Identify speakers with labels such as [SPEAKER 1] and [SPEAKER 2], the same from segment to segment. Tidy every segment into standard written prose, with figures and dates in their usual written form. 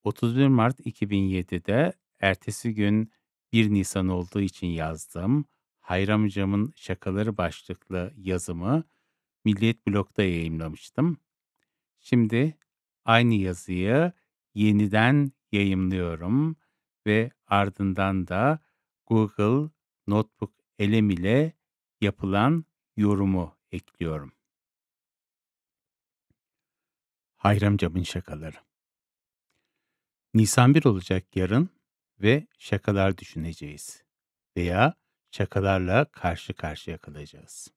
[SPEAKER 1] 31 Mart 2007'de ertesi gün 1 Nisan olduğu için yazdığım Hayram Hocam'ın Şakaları başlıklı yazımı Milliyet Blog'da yayımlamıştım. Şimdi aynı yazıyı yeniden yayımlıyorum ve ardından da Google Notebook LM ile yapılan yorumu ekliyorum. Hayram Hocam'ın şakaları. Nisan 1 olacak yarın ve şakalar düşüneceğiz veya şakalarla karşı karşıya kalacağız.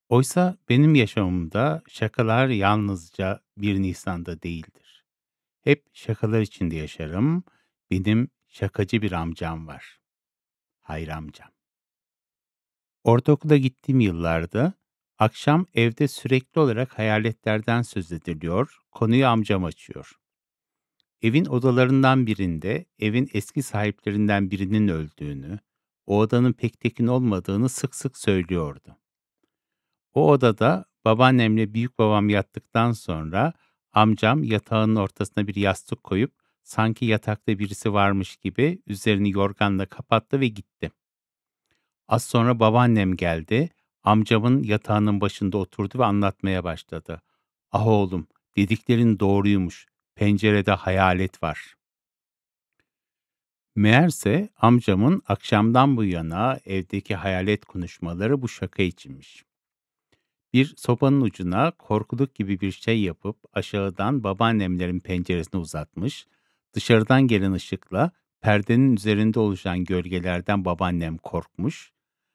[SPEAKER 1] Oysa benim yaşamımda şakalar yalnızca 1 Nisan'da değildir. Hep şakalar içinde yaşarım. Benim şakacı bir amcam var. Hayri amcam. Ortaokula gittiğim yıllarda akşam evde sürekli olarak hayaletlerden söz ediliyor, konuyu amcam açıyor. Evin odalarından birinde evin eski sahiplerinden birinin öldüğünü, o odanın pek tekin olmadığını sık sık söylüyordu. O odada babaannemle büyükbabam yattıktan sonra amcam yatağının ortasına bir yastık koyup sanki yatakta birisi varmış gibi üzerini yorganla kapattı ve gitti. Az sonra babaannem geldi, amcamın yatağının başında oturdu ve anlatmaya başladı. "Ah oğlum, dediklerin doğruymuş, pencerede hayalet var." Meğerse amcamın akşamdan bu yana evdeki hayalet konuşmaları bu şaka içinmiş. Bir sopanın ucuna korkuluk gibi bir şey yapıp aşağıdan babaannemlerin penceresine uzatmış, dışarıdan gelen ışıkla perdenin üzerinde oluşan gölgelerden babaannem korkmuş.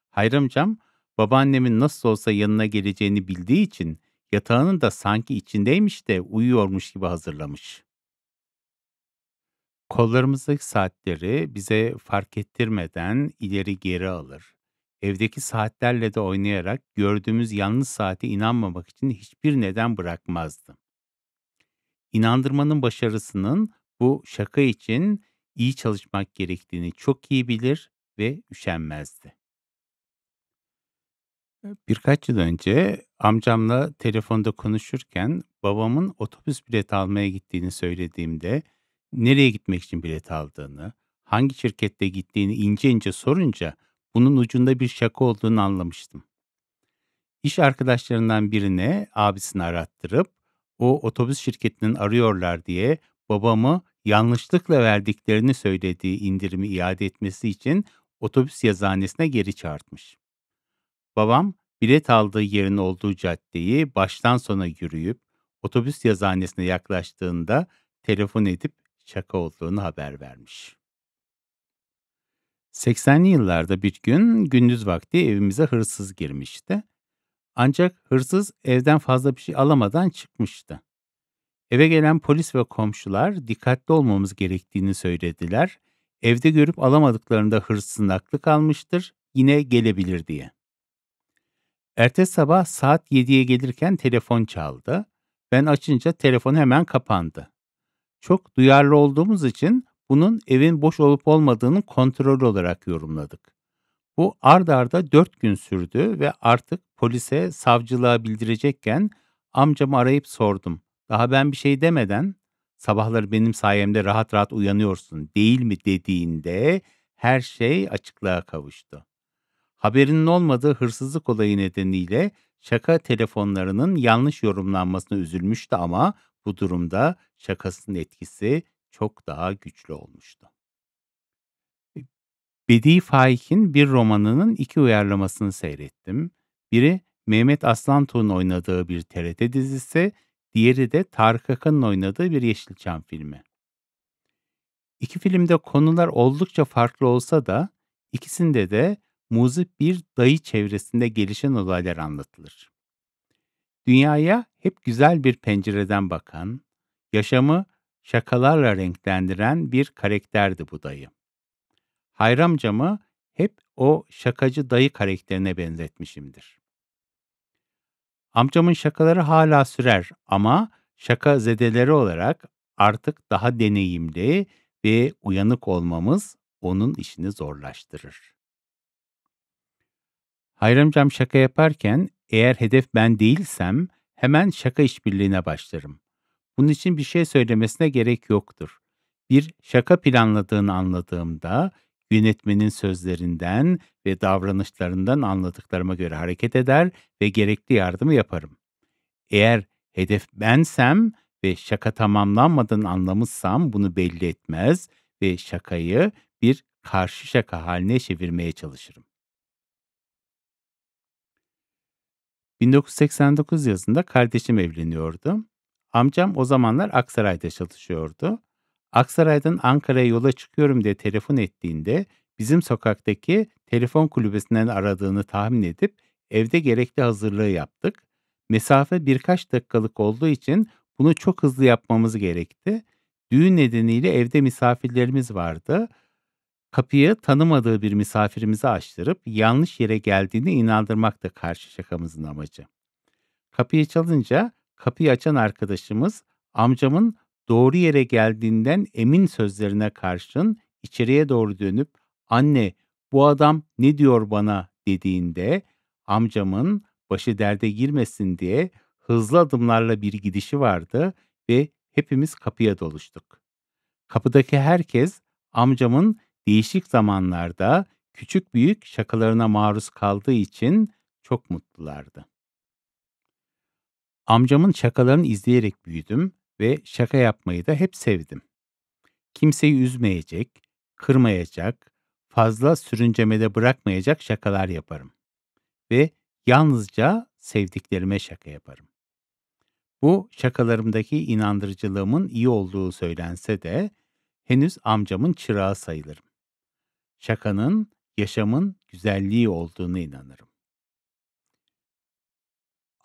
[SPEAKER 1] Hayramcam babaannemin nasıl olsa yanına geleceğini bildiği için yatağının da sanki içindeymiş de uyuyormuş gibi hazırlamış. Kollarımızdaki saatleri bize fark ettirmeden ileri geri alır. Evdeki saatlerle de oynayarak gördüğümüz yanlış saate inanmamak için hiçbir neden bırakmazdı. İnandırmanın başarısının bu şaka için iyi çalışmak gerektiğini çok iyi bilir ve üşenmezdi. Birkaç yıl önce amcamla telefonda konuşurken babamın otobüs bileti almaya gittiğini söylediğimde, nereye gitmek için bilet aldığını, hangi şirkette gittiğini ince ince sorunca bunun ucunda bir şaka olduğunu anlamıştım. İş arkadaşlarından birine abisini arattırıp o otobüs şirketinin arıyorlar diye babamı yanlışlıkla verdiklerini söylediği indirimi iade etmesi için otobüs yazıhanesine geri çağırtmış. Babam bilet aldığı yerin olduğu caddeyi baştan sona yürüyüp otobüs yazıhanesine yaklaştığında telefon edip şaka olduğunu haber vermiş. 80'li yıllarda bir gün gündüz vakti evimize hırsız girmişti. Ancak hırsız evden fazla bir şey alamadan çıkmıştı. Eve gelen polis ve komşular dikkatli olmamız gerektiğini söylediler. Evde görüp alamadıklarında hırsızın aklı kalmıştır, yine gelebilir diye. Ertesi sabah saat 7'ye gelirken telefon çaldı. Ben açınca telefon hemen kapandı. Çok duyarlı olduğumuz için bunun evin boş olup olmadığını kontrol olarak yorumladık. Bu ard arda 4 gün sürdü ve artık polise, savcılığa bildirecekken amcamı arayıp sordum. Daha ben bir şey demeden sabahları benim sayemde rahat rahat uyanıyorsun değil mi dediğinde her şey açıklığa kavuştu. Haberinin olmadığı hırsızlık olayı nedeniyle şaka telefonlarının yanlış yorumlanmasına üzülmüştü ama bu durumda şakasının etkisi çok daha güçlü olmuştu. Bedi Faik'in bir romanının 2 uyarlamasını seyrettim. Biri Mehmet Aslantuğ'un oynadığı bir TRT dizisi, diğeri de Tarık Akan'ın oynadığı bir Yeşilçam filmi. İki filmde konular oldukça farklı olsa da ikisinde de muzip bir dayı çevresinde gelişen olaylar anlatılır. Dünyaya hep güzel bir pencereden bakan, yaşamı şakalarla renklendiren bir karakterdi bu dayı. Hayri amcamı hep o şakacı dayı karakterine benzetmişimdir. Amcamın şakaları hala sürer ama şaka zedeleri olarak artık daha deneyimli ve uyanık olmamız onun işini zorlaştırır. Hayri amcam şaka yaparken eğer hedef ben değilsem hemen şaka işbirliğine başlarım. Bunun için bir şey söylemesine gerek yoktur. Bir şaka planladığını anladığımda yönetmenin sözlerinden ve davranışlarından anladıklarıma göre hareket eder ve gerekli yardımı yaparım. Eğer hedef bensem ve şaka tamamlanmadan anlamışsam bunu belli etmez ve şakayı bir karşı şaka haline çevirmeye çalışırım. 1989 yazında kardeşim evleniyordu. Amcam o zamanlar Aksaray'da çalışıyordu. Aksaray'dan Ankara'ya yola çıkıyorum diye telefon ettiğinde bizim sokaktaki telefon kulübesinden aradığını tahmin edip evde gerekli hazırlığı yaptık. Mesafe birkaç dakikalık olduğu için bunu çok hızlı yapmamız gerekti. Düğün nedeniyle evde misafirlerimiz vardı. Kapıyı tanımadığı bir misafirimize açtırıp yanlış yere geldiğini inandırmak da karşı şakamızın amacı. Kapıyı çalınca kapıyı açan arkadaşımız amcamın doğru yere geldiğinden emin sözlerine karşın içeriye doğru dönüp "Anne, bu adam ne diyor bana?" dediğinde amcamın başı derde girmesin diye hızlı adımlarla bir gidişi vardı ve hepimiz kapıya doluştuk. Kapıdaki herkes amcamın değişik zamanlarda küçük büyük şakalarına maruz kaldığı için çok mutlulardı. Amcamın şakalarını izleyerek büyüdüm ve şaka yapmayı da hep sevdim. Kimseyi üzmeyecek, kırmayacak, fazla sürüncemede bırakmayacak şakalar yaparım ve yalnızca sevdiklerime şaka yaparım. Bu şakalarımdaki inandırıcılığımın iyi olduğu söylense de henüz amcamın çırağı sayılırım. Şakanın yaşamın güzelliği olduğuna inanırım.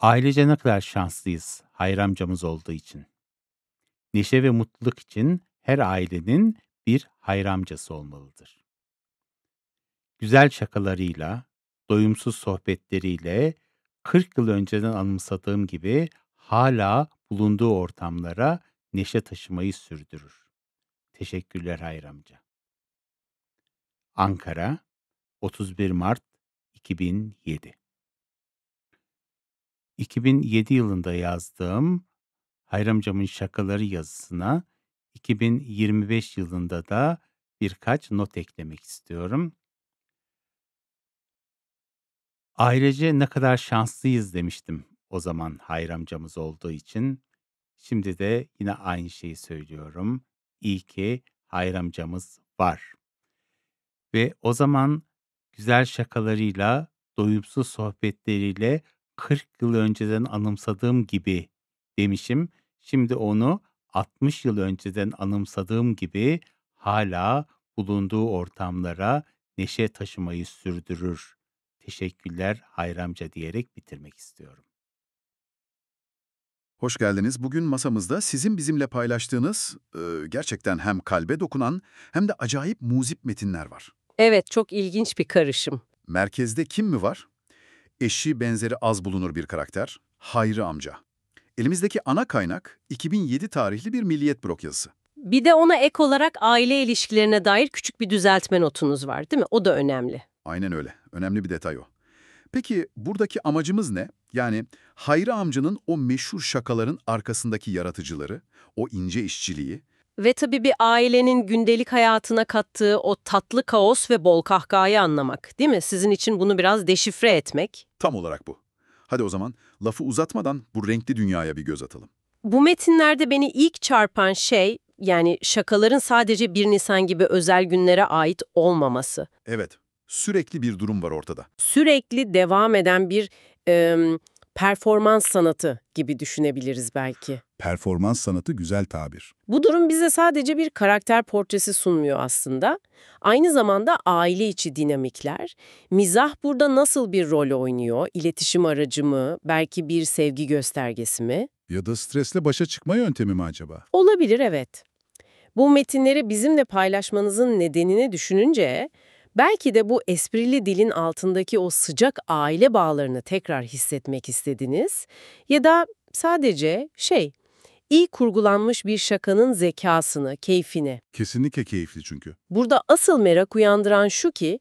[SPEAKER 1] Ailece ne kadar şanslıyız Hayri amcamız olduğu için. Neşe ve mutluluk için her ailenin bir Hayri amcası olmalıdır. Güzel şakalarıyla, doyumsuz sohbetleriyle 40 yıl önceden anımsadığım gibi hala bulunduğu ortamlara neşe taşımayı sürdürür. Teşekkürler Hayri amca. Ankara, 31 Mart 2007. 2007 yılında yazdığım Hayri amcamın şakaları yazısına 2025 yılında da birkaç not eklemek istiyorum. Ailece ne kadar şanslıyız demiştim o zaman Hayri amcamız olduğu için. Şimdi de yine aynı şeyi söylüyorum. İyi ki Hayri amcamız var. Ve o zaman güzel şakalarıyla, doyumsuz sohbetleriyle 40 yıl önceden anımsadığım gibi demişim. Şimdi onu 60 yıl önceden anımsadığım gibi hala bulunduğu ortamlara neşe taşımayı sürdürür. Teşekkürler Hayri amca diyerek bitirmek istiyorum.
[SPEAKER 2] Hoş geldiniz. Bugün masamızda sizin bizimle paylaştığınız gerçekten hem kalbe dokunan hem de acayip muzip metinler var.
[SPEAKER 3] Evet, çok ilginç bir karışım.
[SPEAKER 2] Merkezde kim mi var? Eşi benzeri az bulunur bir karakter, Hayri amca. Elimizdeki ana kaynak 2007 tarihli bir Milliyet blog yazısı.
[SPEAKER 3] Bir de ona ek olarak aile ilişkilerine dair küçük bir düzeltme notunuz var, değil mi? O da önemli.
[SPEAKER 2] Aynen öyle. Önemli bir detay o. Peki buradaki amacımız ne? Yani Hayri amcanın o meşhur şakaların arkasındaki yaratıcıları, o ince işçiliği,
[SPEAKER 3] Ve tabii bir ailenin gündelik hayatına kattığı o tatlı kaos ve bol kahkahayı anlamak, değil mi? Sizin için bunu biraz deşifre etmek.
[SPEAKER 2] tam olarak bu. Hadi o zaman lafı uzatmadan bu renkli dünyaya bir göz atalım.
[SPEAKER 3] Bu metinlerde beni ilk çarpan şey, yani şakaların sadece 1 Nisan gibi özel günlere ait olmaması.
[SPEAKER 2] Evet, sürekli bir durum var ortada.
[SPEAKER 3] Sürekli devam eden bir performans sanatı gibi düşünebiliriz belki.
[SPEAKER 4] Performans sanatı güzel tabir.
[SPEAKER 3] Bu durum bize sadece bir karakter portresi sunmuyor aslında. Aynı zamanda aile içi dinamikler, mizah burada nasıl bir rol oynuyor, iletişim aracı mı, belki bir sevgi göstergesi mi?
[SPEAKER 4] Ya da stresle başa çıkma yöntemi mi acaba?
[SPEAKER 3] Olabilir, evet. Bu metinleri bizimle paylaşmanızın nedenini düşününce, belki de bu esprili dilin altındaki o sıcak aile bağlarını tekrar hissetmek istediniz ya da sadece iyi kurgulanmış bir şakanın zekasını, keyfini.
[SPEAKER 4] Kesinlikle keyifli çünkü.
[SPEAKER 3] Burada asıl merak uyandıran şu ki,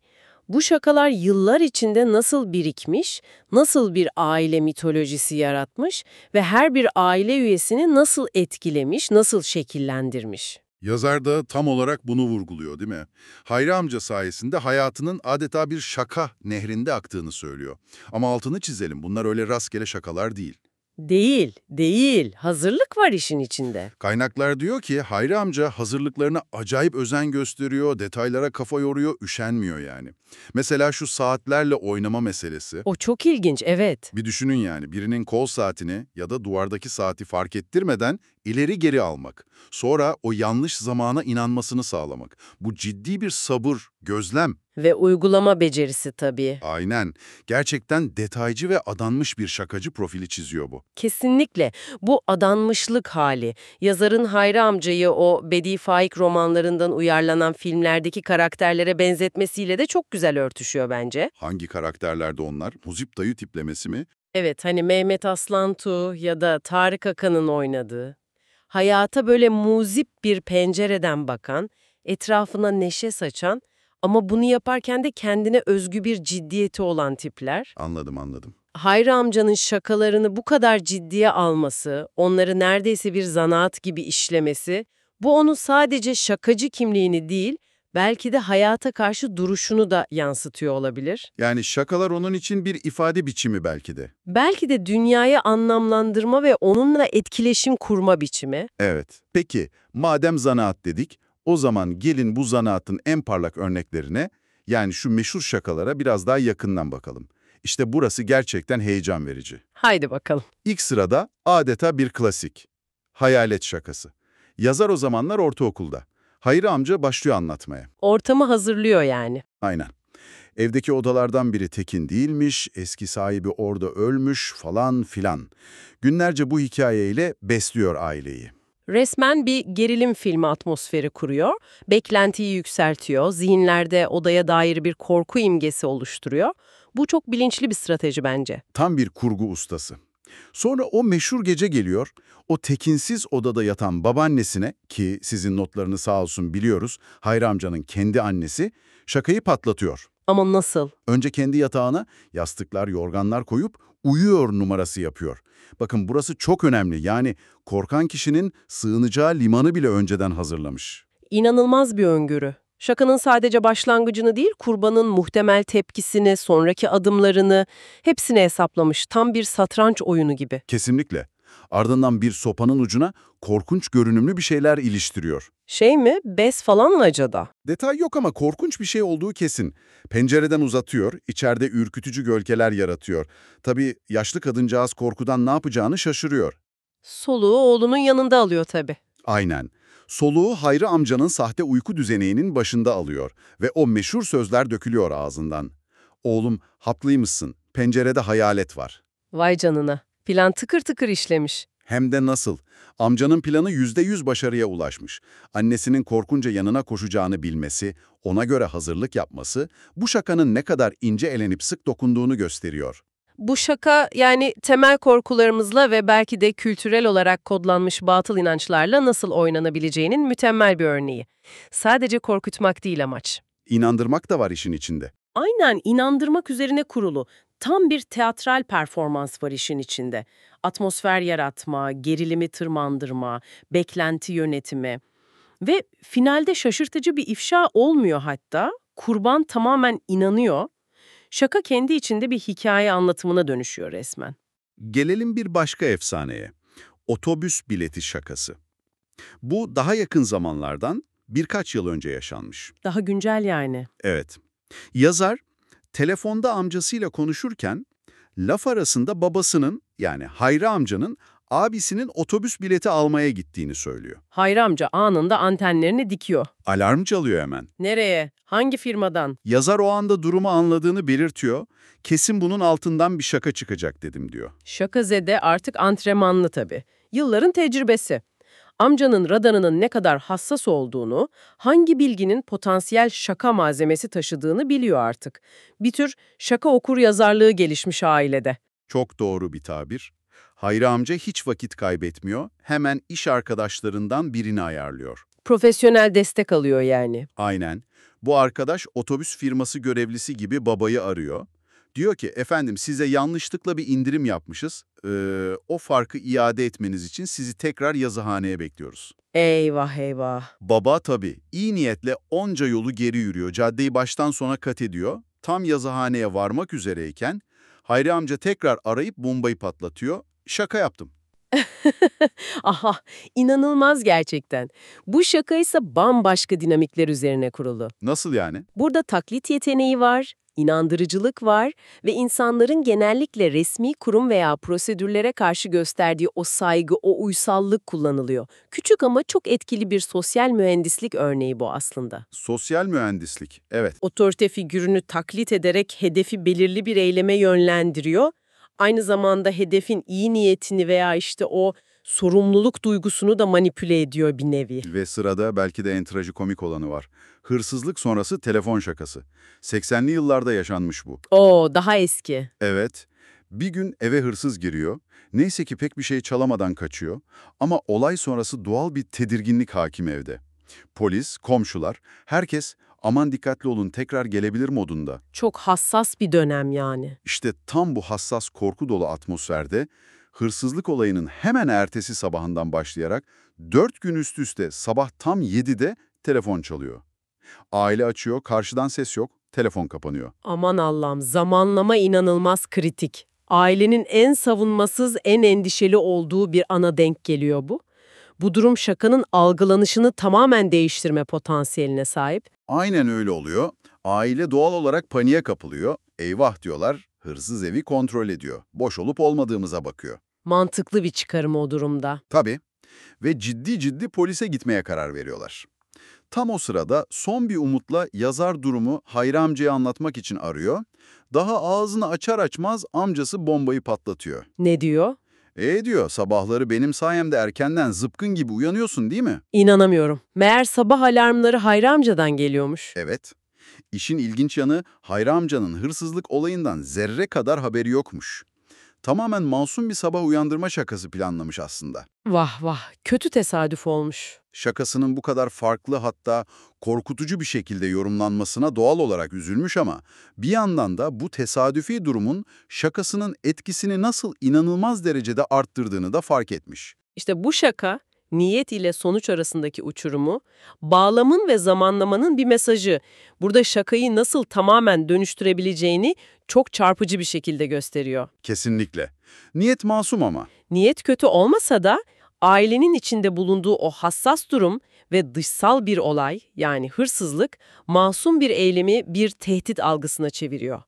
[SPEAKER 3] Bu şakalar yıllar içinde nasıl birikmiş, nasıl bir aile mitolojisi yaratmış ve her bir aile üyesini nasıl etkilemiş, nasıl şekillendirmiş?
[SPEAKER 2] Yazar da tam olarak bunu vurguluyor, değil mi? Hayri amca sayesinde hayatının adeta bir şaka nehrinde aktığını söylüyor. Ama altını çizelim, bunlar öyle rastgele şakalar değil.
[SPEAKER 3] Değil. Hazırlık var işin içinde.
[SPEAKER 2] Kaynaklar diyor ki Hayri amca hazırlıklarına acayip özen gösteriyor, detaylara kafa yoruyor, üşenmiyor yani. Mesela şu saatlerle oynama meselesi.
[SPEAKER 3] O çok ilginç, evet.
[SPEAKER 2] Bir düşünün yani, birinin kol saatini ya da duvardaki saati fark ettirmeden ileri geri almak. Sonra o yanlış zamana inanmasını sağlamak. Bu ciddi bir sabır, gözlem.
[SPEAKER 3] Ve uygulama becerisi tabii.
[SPEAKER 2] Aynen. Gerçekten detaycı ve adanmış bir şakacı profili çiziyor bu.
[SPEAKER 3] Kesinlikle. Bu adanmışlık hali, yazarın Hayri amcayı o Bedi Faik romanlarından uyarlanan filmlerdeki karakterlere benzetmesiyle de çok güzel örtüşüyor bence.
[SPEAKER 2] Hangi karakterlerde onlar? Muzip dayı tiplemesi mi?
[SPEAKER 3] Evet, hani Mehmet Aslantu ya da Tarık Akan'ın oynadığı. Hayata böyle muzip bir pencereden bakan, etrafına neşe saçan ama bunu yaparken de kendine özgü bir ciddiyeti olan tipler.
[SPEAKER 2] Anladım.
[SPEAKER 3] Hayri amcanın şakalarını bu kadar ciddiye alması, onları neredeyse bir zanaat gibi işlemesi, bu onun sadece şakacı kimliğini değil, belki de hayata karşı duruşunu da yansıtıyor olabilir.
[SPEAKER 2] Yani şakalar onun için bir ifade biçimi belki de.
[SPEAKER 3] Belki de dünyayı anlamlandırma ve onunla etkileşim kurma biçimi.
[SPEAKER 2] Evet. Peki, madem zanaat dedik, o zaman gelin bu zanaatın en parlak örneklerine, yani şu meşhur şakalara biraz daha yakından bakalım. İşte burası gerçekten heyecan verici.
[SPEAKER 3] Haydi bakalım.
[SPEAKER 2] İlk sırada adeta bir klasik. Hayalet şakası. Yazar o zamanlar ortaokulda. Hayri amca başlıyor anlatmaya.
[SPEAKER 3] Ortamı hazırlıyor yani.
[SPEAKER 2] Aynen. Evdeki odalardan biri tekin değilmiş, eski sahibi orada ölmüş falan filan. Günlerce bu hikayeyle besliyor aileyi.
[SPEAKER 3] Resmen bir gerilim filmi atmosferi kuruyor, beklentiyi yükseltiyor, zihinlerde odaya dair bir korku imgesi oluşturuyor. Bu çok bilinçli bir strateji bence.
[SPEAKER 2] Tam bir kurgu ustası. Sonra o meşhur gece geliyor, o tekinsiz odada yatan babaannesine, ki sizin notlarını sağ olsun biliyoruz, Hayri amcanın kendi annesi, şakayı patlatıyor.
[SPEAKER 3] Ama nasıl?
[SPEAKER 2] Önce kendi yatağına yastıklar, yorganlar koyup uyuyor numarası yapıyor. Bakın burası çok önemli, yani korkan kişinin sığınacağı limanı bile önceden hazırlamış.
[SPEAKER 3] İnanılmaz bir öngörü. Şakanın sadece başlangıcını değil, kurbanın muhtemel tepkisini, sonraki adımlarını hepsini hesaplamış. Tam bir satranç oyunu gibi.
[SPEAKER 2] Kesinlikle. Ardından bir sopanın ucuna korkunç görünümlü bir şeyler iliştiriyor.
[SPEAKER 3] Şey mi? Bez falan mı acaba?
[SPEAKER 2] Detay yok ama korkunç bir şey olduğu kesin. Pencereden uzatıyor, içeride ürkütücü gölgeler yaratıyor. Tabii yaşlı kadıncağız korkudan ne yapacağını şaşırıyor.
[SPEAKER 3] Soluğu oğlunun yanında alıyor tabii.
[SPEAKER 2] Aynen. Soluğu Hayri amcanın sahte uyku düzeneğinin başında alıyor ve o meşhur sözler dökülüyor ağzından. Oğlum, haklıymışsın, pencerede hayalet var.
[SPEAKER 3] Vay canına. Plan tıkır tıkır işlemiş.
[SPEAKER 2] Hem de nasıl? Amcanın planı %100 başarıya ulaşmış. Annesinin korkunca yanına koşacağını bilmesi, ona göre hazırlık yapması, bu şakanın ne kadar ince elenip sık dokunduğunu gösteriyor.
[SPEAKER 3] Bu şaka yani temel korkularımızla ve belki de kültürel olarak kodlanmış batıl inançlarla nasıl oynanabileceğinin mükemmel bir örneği. Sadece korkutmak değil amaç.
[SPEAKER 2] İnandırmak da var işin içinde.
[SPEAKER 3] Aynen inandırmak üzerine kurulu. Tam bir teatral performans var işin içinde. Atmosfer yaratma, gerilimi tırmandırma, beklenti yönetimi. Ve finalde şaşırtıcı bir ifşa olmuyor hatta. Kurban tamamen inanıyor. Şaka kendi içinde bir hikaye anlatımına dönüşüyor resmen.
[SPEAKER 2] Gelelim bir başka efsaneye. Otobüs bileti şakası. Bu daha yakın zamanlardan birkaç yıl önce yaşanmış.
[SPEAKER 3] Daha güncel yani.
[SPEAKER 2] Evet. Yazar, telefonda amcasıyla konuşurken laf arasında babasının, yani Hayri amcanın abisinin otobüs bileti almaya gittiğini söylüyor.
[SPEAKER 3] Hayri amca anında antenlerini dikiyor.
[SPEAKER 2] Alarm çalıyor hemen.
[SPEAKER 3] Nereye? Hangi firmadan?
[SPEAKER 2] Yazar o anda durumu anladığını belirtiyor. Kesin bunun altından bir şaka çıkacak dedim diyor.
[SPEAKER 3] Şakazede artık antrenmanlı tabii. Yılların tecrübesi. Amcanın radarının ne kadar hassas olduğunu, hangi bilginin potansiyel şaka malzemesi taşıdığını biliyor artık. Bir tür şaka okur yazarlığı gelişmiş ailede.
[SPEAKER 2] Çok doğru bir tabir. Hayri amca hiç vakit kaybetmiyor. Hemen iş arkadaşlarından birini ayarlıyor.
[SPEAKER 3] Profesyonel destek alıyor yani.
[SPEAKER 2] Aynen. Bu arkadaş otobüs firması görevlisi gibi babayı arıyor. Diyor ki, efendim size yanlışlıkla bir indirim yapmışız. O farkı iade etmeniz için sizi tekrar yazıhaneye bekliyoruz.
[SPEAKER 3] Eyvah eyvah.
[SPEAKER 2] Baba tabii iyi niyetle onca yolu geri yürüyor. Caddeyi baştan sona kat ediyor. Tam yazıhaneye varmak üzereyken Hayri amca tekrar arayıp bombayı patlatıyor. Şaka yaptım.
[SPEAKER 3] Aha, inanılmaz gerçekten. Bu şaka ise bambaşka dinamikler üzerine kurulu.
[SPEAKER 2] Nasıl yani?
[SPEAKER 3] Burada taklit yeteneği var, inandırıcılık var ve insanların genellikle resmi kurum veya prosedürlere karşı gösterdiği o saygı, o uysallık kullanılıyor. Küçük ama çok etkili bir sosyal mühendislik örneği bu aslında.
[SPEAKER 2] Sosyal mühendislik. Evet.
[SPEAKER 3] Otorite figürünü taklit ederek hedefi belirli bir eyleme yönlendiriyor. Aynı zamanda hedefin iyi niyetini veya işte o sorumluluk duygusunu da manipüle ediyor bir nevi.
[SPEAKER 2] Ve sırada belki de en trajikomik olanı var. Hırsızlık sonrası telefon şakası. 80'li yıllarda yaşanmış bu.
[SPEAKER 3] Oo, daha eski.
[SPEAKER 2] Evet. Bir gün eve hırsız giriyor. Neyse ki pek bir şey çalamadan kaçıyor. Ama olay sonrası doğal bir tedirginlik hakim evde. Polis, komşular, herkes aman dikkatli olun tekrar gelebilir modunda.
[SPEAKER 3] Çok hassas bir dönem yani.
[SPEAKER 2] İşte tam bu hassas korku dolu atmosferde hırsızlık olayının hemen ertesi sabahından başlayarak 4 gün üst üste sabah tam 7'de telefon çalıyor. Aile açıyor, karşıdan ses yok, telefon kapanıyor.
[SPEAKER 3] Aman Allah'ım, zamanlama inanılmaz kritik. Ailenin en savunmasız, en endişeli olduğu bir ana denk geliyor bu. Bu durum şakanın algılanışını tamamen değiştirme potansiyeline sahip.
[SPEAKER 2] Aynen öyle oluyor. Aile doğal olarak paniğe kapılıyor. Eyvah diyorlar, hırsız evi kontrol ediyor. Boş olup olmadığımıza bakıyor.
[SPEAKER 3] Mantıklı bir çıkarım o durumda.
[SPEAKER 2] Tabii. Ve ciddi ciddi polise gitmeye karar veriyorlar. Tam o sırada son bir umutla yazar durumu Hayri amcaya anlatmak için arıyor. Daha ağzını açar açmaz amcası bombayı patlatıyor.
[SPEAKER 3] Ne diyor?
[SPEAKER 2] Diyor, sabahları benim sayemde erkenden zıpkın gibi uyanıyorsun değil mi?
[SPEAKER 3] İnanamıyorum. Meğer sabah alarmları Hayri amcadan geliyormuş.
[SPEAKER 2] Evet. İşin ilginç yanı Hayri amcanın hırsızlık olayından zerre kadar haberi yokmuş. Tamamen masum bir sabah uyandırma şakası planlamış aslında.
[SPEAKER 3] Vah vah, kötü tesadüf olmuş.
[SPEAKER 2] Şakasının bu kadar farklı hatta korkutucu bir şekilde yorumlanmasına doğal olarak üzülmüş ama bir yandan da bu tesadüfi durumun şakasının etkisini nasıl inanılmaz derecede arttırdığını da fark etmiş.
[SPEAKER 3] İşte bu şaka, niyet ile sonuç arasındaki uçurumu, bağlamın ve zamanlamanın bir mesajı. Burada şakayı nasıl tamamen dönüştürebileceğini çok çarpıcı bir şekilde gösteriyor.
[SPEAKER 2] Kesinlikle. Niyet masum ama.
[SPEAKER 3] Niyet kötü olmasa da ailenin içinde bulunduğu o hassas durum ve dışsal bir olay, yani hırsızlık, masum bir eylemi bir tehdit algısına çeviriyor.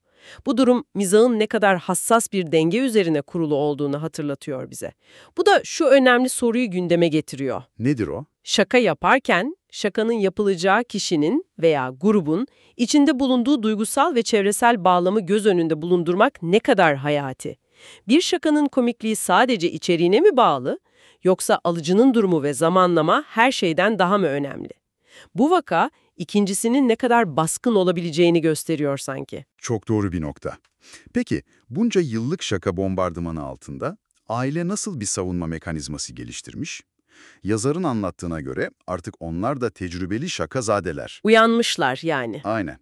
[SPEAKER 3] Bu durum mizahın ne kadar hassas bir denge üzerine kurulu olduğunu hatırlatıyor bize. Bu da şu önemli soruyu gündeme getiriyor.
[SPEAKER 2] Nedir o?
[SPEAKER 3] Şaka yaparken, şakanın yapılacağı kişinin veya grubun içinde bulunduğu duygusal ve çevresel bağlamı göz önünde bulundurmak ne kadar hayati? Bir şakanın komikliği sadece içeriğine mi bağlı, yoksa alıcının durumu ve zamanlama her şeyden daha mı önemli? Bu vaka, ikincisinin ne kadar baskın olabileceğini gösteriyor sanki.
[SPEAKER 2] Çok doğru bir nokta. Peki, bunca yıllık şaka bombardımanı altında aile nasıl bir savunma mekanizması geliştirmiş? Yazarın anlattığına göre artık onlar da tecrübeli şakazadeler.
[SPEAKER 3] Uyanmışlar yani.
[SPEAKER 2] Aynen.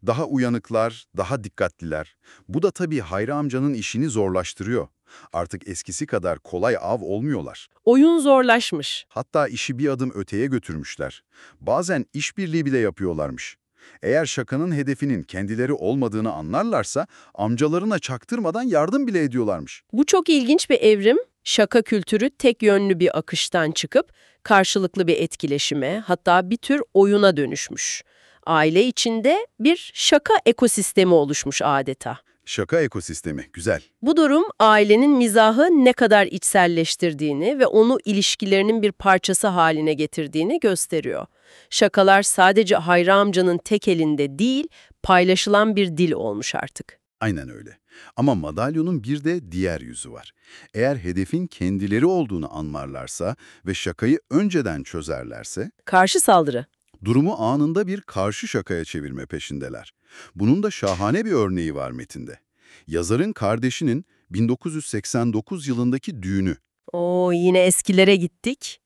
[SPEAKER 2] Daha uyanıklar, daha dikkatliler. Bu da tabii Hayri amcanın işini zorlaştırıyor. Artık eskisi kadar kolay av olmuyorlar.
[SPEAKER 3] Oyun zorlaşmış.
[SPEAKER 2] Hatta işi bir adım öteye götürmüşler. Bazen işbirliği bile yapıyorlarmış. Eğer şakanın hedefinin kendileri olmadığını anlarlarsa amcalarına çaktırmadan yardım bile ediyorlarmış.
[SPEAKER 3] Bu çok ilginç bir evrim. Şaka kültürü tek yönlü bir akıştan çıkıp karşılıklı bir etkileşime, hatta bir tür oyuna dönüşmüş. Aile içinde bir şaka ekosistemi oluşmuş adeta.
[SPEAKER 2] Şaka ekosistemi, güzel.
[SPEAKER 3] Bu durum ailenin mizahı ne kadar içselleştirdiğini ve onu ilişkilerinin bir parçası haline getirdiğini gösteriyor. Şakalar sadece Hayri amcanın tek elinde değil, paylaşılan bir dil olmuş artık.
[SPEAKER 2] Aynen öyle. Ama madalyonun bir de diğer yüzü var. Eğer hedefin kendileri olduğunu anlarlarsa ve şakayı önceden çözerlerse,
[SPEAKER 3] Karşı saldırı.
[SPEAKER 2] durumu anında bir karşı şakaya çevirme peşindeler. Bunun da şahane bir örneği var metinde. Yazarın kardeşinin 1989 yılındaki düğünü.
[SPEAKER 3] Oo, yine eskilere gittik.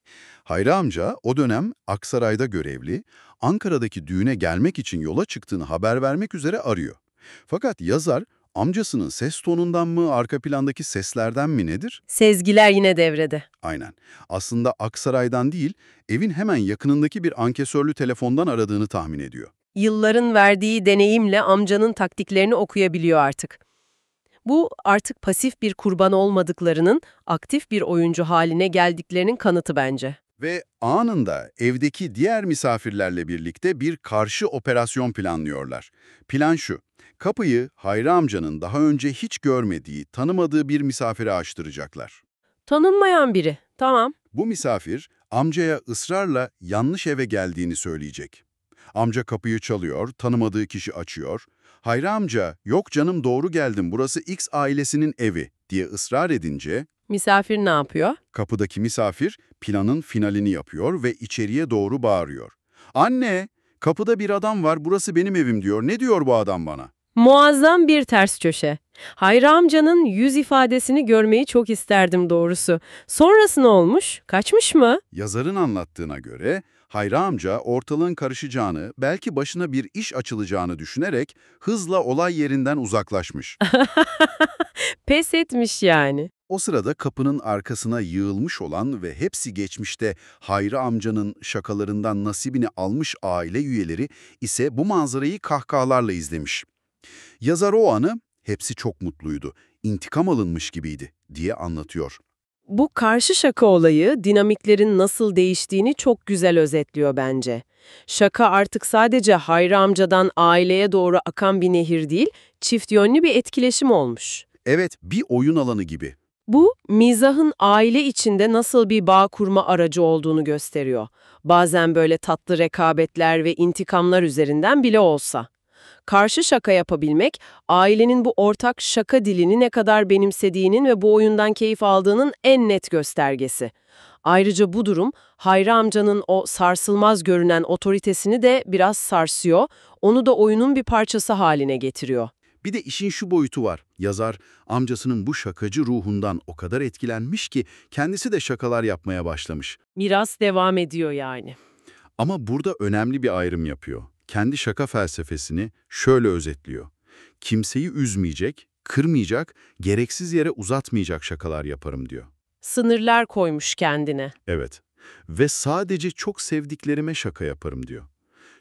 [SPEAKER 2] Hayri amca o dönem Aksaray'da görevli, Ankara'daki düğüne gelmek için yola çıktığını haber vermek üzere arıyor. Fakat yazar amcasının ses tonundan mı, arka plandaki seslerden mi nedir?
[SPEAKER 3] Sezgiler yine devrede.
[SPEAKER 2] Aynen. Aslında Aksaray'dan değil, evin hemen yakınındaki bir ankesörlü telefondan aradığını tahmin ediyor.
[SPEAKER 3] Yılların verdiği deneyimle amcanın taktiklerini okuyabiliyor artık. Bu artık pasif bir kurban olmadıklarının aktif bir oyuncu haline geldiklerinin kanıtı bence.
[SPEAKER 2] Ve anında evdeki diğer misafirlerle birlikte bir karşı operasyon planlıyorlar. Plan şu, kapıyı Hayri amcanın daha önce hiç görmediği, tanımadığı bir misafire açtıracaklar.
[SPEAKER 3] Tanınmayan biri. Tamam.
[SPEAKER 2] Bu misafir amcaya ısrarla yanlış eve geldiğini söyleyecek. Amca kapıyı çalıyor, tanımadığı kişi açıyor. Hayri amca, yok canım doğru geldim, burası X ailesinin evi diye ısrar edince
[SPEAKER 3] Misafir ne yapıyor?
[SPEAKER 2] kapıdaki misafir planın finalini yapıyor ve içeriye doğru bağırıyor. Anne, kapıda bir adam var, burası benim evim diyor. Ne diyor bu adam bana?
[SPEAKER 3] Muazzam bir ters köşe. Hayri amcanın yüz ifadesini görmeyi çok isterdim doğrusu. Sonrası ne olmuş? Kaçmış mı?
[SPEAKER 2] Yazarın anlattığına göre Hayri amca ortalığın karışacağını, belki başına bir iş açılacağını düşünerek hızla olay yerinden uzaklaşmış.
[SPEAKER 3] Pes etmiş yani.
[SPEAKER 2] O sırada kapının arkasına yığılmış olan ve hepsi geçmişte Hayri amcanın şakalarından nasibini almış aile üyeleri ise bu manzarayı kahkahalarla izlemiş. Yazar o anı, hepsi çok mutluydu, intikam alınmış gibiydi diye anlatıyor.
[SPEAKER 3] Bu karşı şaka olayı dinamiklerin nasıl değiştiğini çok güzel özetliyor bence. Şaka artık sadece Hayri amcadan aileye doğru akan bir nehir değil, çift yönlü bir etkileşim olmuş.
[SPEAKER 2] Evet, bir oyun alanı gibi.
[SPEAKER 3] Bu, mizahın aile içinde nasıl bir bağ kurma aracı olduğunu gösteriyor. Bazen böyle tatlı rekabetler ve intikamlar üzerinden bile olsa. Karşı şaka yapabilmek, ailenin bu ortak şaka dilini ne kadar benimsediğinin ve bu oyundan keyif aldığının en net göstergesi. Ayrıca bu durum, Hayri amcanın o sarsılmaz görünen otoritesini de biraz sarsıyor, onu da oyunun bir parçası haline getiriyor.
[SPEAKER 2] Bir de işin şu boyutu var. Yazar, amcasının bu şakacı ruhundan o kadar etkilenmiş ki kendisi de şakalar yapmaya başlamış.
[SPEAKER 3] Miras devam ediyor yani.
[SPEAKER 2] Ama burada önemli bir ayrım yapıyor. Kendi şaka felsefesini şöyle özetliyor. Kimseyi üzmeyecek, kırmayacak, gereksiz yere uzatmayacak şakalar yaparım diyor.
[SPEAKER 3] Sınırlar koymuş kendine.
[SPEAKER 2] Evet. Ve sadece çok sevdiklerime şaka yaparım diyor.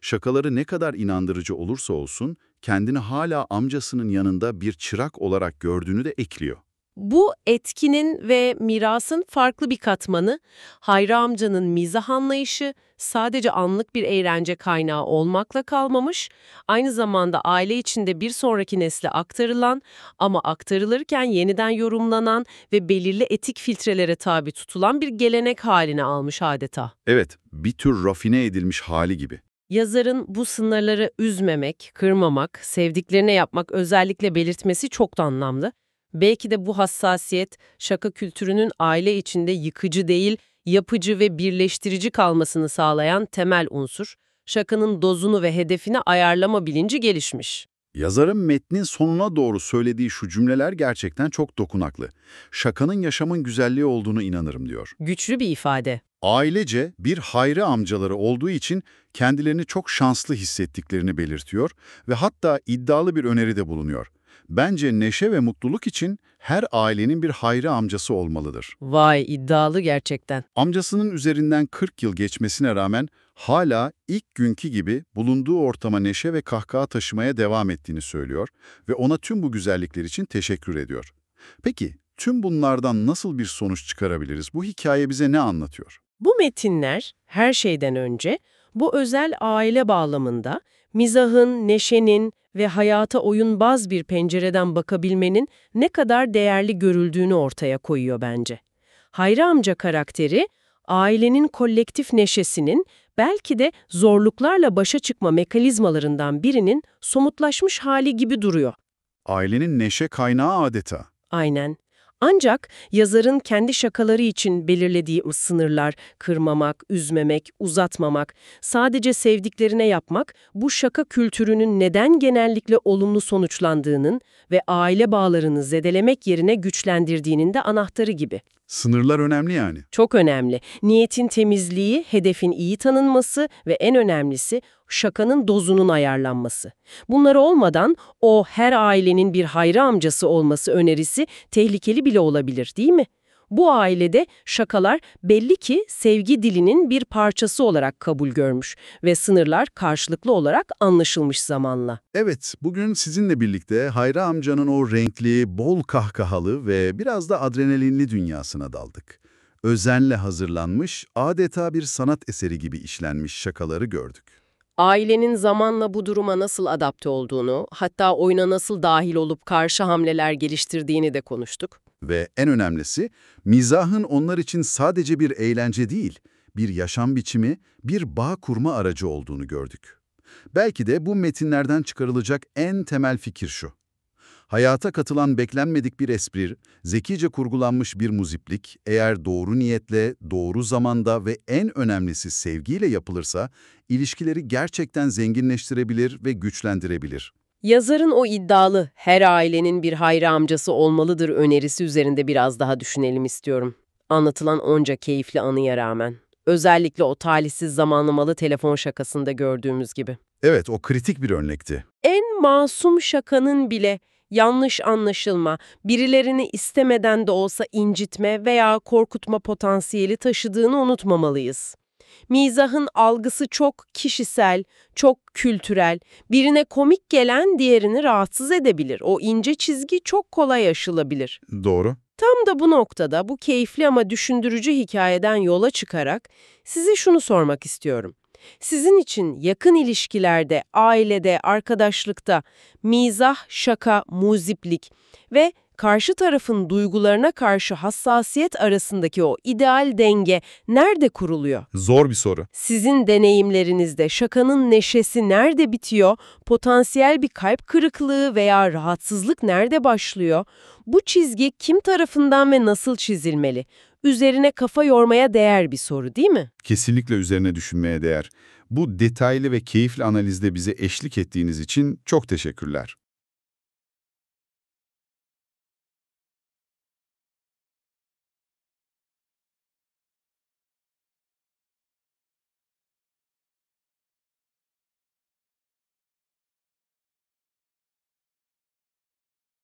[SPEAKER 2] Şakaları ne kadar inandırıcı olursa olsun, kendini hala amcasının yanında bir çırak olarak gördüğünü de ekliyor.
[SPEAKER 3] Bu etkinin ve mirasın farklı bir katmanı, Hayri amcanın mizah anlayışı sadece anlık bir eğlence kaynağı olmakla kalmamış, aynı zamanda aile içinde bir sonraki nesle aktarılan ama aktarılırken yeniden yorumlanan ve belirli etik filtrelere tabi tutulan bir gelenek haline almış adeta.
[SPEAKER 2] Evet, bir tür rafine edilmiş hali gibi.
[SPEAKER 3] Yazarın bu sınırları üzmemek, kırmamak, sevdiklerine yapmak özellikle belirtmesi çok da anlamlı. Belki de bu hassasiyet, şaka kültürünün aile içinde yıkıcı değil, yapıcı ve birleştirici kalmasını sağlayan temel unsur. Şakanın dozunu ve hedefini ayarlama bilinci gelişmiş.
[SPEAKER 2] Yazarın metnin sonuna doğru söylediği şu cümleler gerçekten çok dokunaklı. Şakanın yaşamın güzelliği olduğunu inanırım diyor.
[SPEAKER 3] Güçlü bir ifade.
[SPEAKER 2] Ailece bir Hayri amcaları olduğu için kendilerini çok şanslı hissettiklerini belirtiyor ve hatta iddialı bir öneride bulunuyor. Bence neşe ve mutluluk için her ailenin bir Hayri amcası olmalıdır.
[SPEAKER 3] Vay, iddialı gerçekten.
[SPEAKER 2] Amcasının üzerinden 40 yıl geçmesine rağmen hala ilk günkü gibi bulunduğu ortama neşe ve kahkaha taşımaya devam ettiğini söylüyor ve ona tüm bu güzellikler için teşekkür ediyor. Peki, tüm bunlardan nasıl bir sonuç çıkarabiliriz? Bu hikaye bize ne anlatıyor?
[SPEAKER 3] Bu metinler her şeyden önce bu özel aile bağlamında mizahın, neşenin ve hayata oyunbaz bir pencereden bakabilmenin ne kadar değerli görüldüğünü ortaya koyuyor bence. Hayri amca karakteri, ailenin kolektif neşesinin belki de zorluklarla başa çıkma mekanizmalarından birinin somutlaşmış hali gibi duruyor.
[SPEAKER 2] Ailenin neşe kaynağı adeta.
[SPEAKER 3] Aynen. Ancak yazarın kendi şakaları için belirlediği o sınırlar, kırmamak, üzmemek, uzatmamak, sadece sevdiklerine yapmak, bu şaka kültürünün neden genellikle olumlu sonuçlandığının ve aile bağlarını zedelemek yerine güçlendirdiğinin de anahtarı gibi.
[SPEAKER 2] Sınırlar önemli yani.
[SPEAKER 3] Çok önemli. Niyetin temizliği, hedefin iyi tanınması ve en önemlisi şakanın dozunun ayarlanması. Bunlar olmadan o her ailenin bir Hayri amcası olması önerisi tehlikeli bile olabilir, değil mi? Bu ailede şakalar belli ki sevgi dilinin bir parçası olarak kabul görmüş ve sınırlar karşılıklı olarak anlaşılmış zamanla.
[SPEAKER 2] Evet, bugün sizinle birlikte Hayri amcanın o renkli, bol kahkahalı ve biraz da adrenalinli dünyasına daldık. Özenle hazırlanmış, adeta bir sanat eseri gibi işlenmiş şakaları gördük.
[SPEAKER 3] Ailenin zamanla bu duruma nasıl adapte olduğunu, hatta oyuna nasıl dahil olup karşı hamleler geliştirdiğini de konuştuk.
[SPEAKER 2] Ve en önemlisi, mizahın onlar için sadece bir eğlence değil, bir yaşam biçimi, bir bağ kurma aracı olduğunu gördük. Belki de bu metinlerden çıkarılacak en temel fikir şu: hayata katılan beklenmedik bir espri, zekice kurgulanmış bir muziplik, eğer doğru niyetle, doğru zamanda ve en önemlisi sevgiyle yapılırsa, ilişkileri gerçekten zenginleştirebilir ve güçlendirebilir.
[SPEAKER 3] Yazarın o iddialı her ailenin bir Hayri amcası olmalıdır önerisi üzerinde biraz daha düşünelim istiyorum. Anlatılan onca keyifli anıya rağmen. Özellikle o talihsiz zamanlamalı telefon şakasında gördüğümüz gibi.
[SPEAKER 2] Evet, o kritik bir örnekti.
[SPEAKER 3] En masum şakanın bile yanlış anlaşılma, birilerini istemeden de olsa incitme veya korkutma potansiyeli taşıdığını unutmamalıyız. Mizahın algısı çok kişisel, çok kültürel. Birine komik gelen diğerini rahatsız edebilir. O ince çizgi çok kolay aşılabilir.
[SPEAKER 2] Doğru.
[SPEAKER 3] Tam da bu noktada bu keyifli ama düşündürücü hikayeden yola çıkarak size şunu sormak istiyorum. Sizin için yakın ilişkilerde, ailede, arkadaşlıkta mizah, şaka, muziplik ve karşı tarafın duygularına karşı hassasiyet arasındaki o ideal denge nerede kuruluyor?
[SPEAKER 2] Zor bir soru.
[SPEAKER 3] Sizin deneyimlerinizde şakanın neşesi nerede bitiyor, potansiyel bir kalp kırıklığı veya rahatsızlık nerede başlıyor? Bu çizgi kim tarafından ve nasıl çizilmeli? Üzerine kafa yormaya değer bir soru, değil mi?
[SPEAKER 2] Kesinlikle üzerine düşünmeye değer. Bu detaylı ve keyifli analizde bize eşlik ettiğiniz için çok teşekkürler.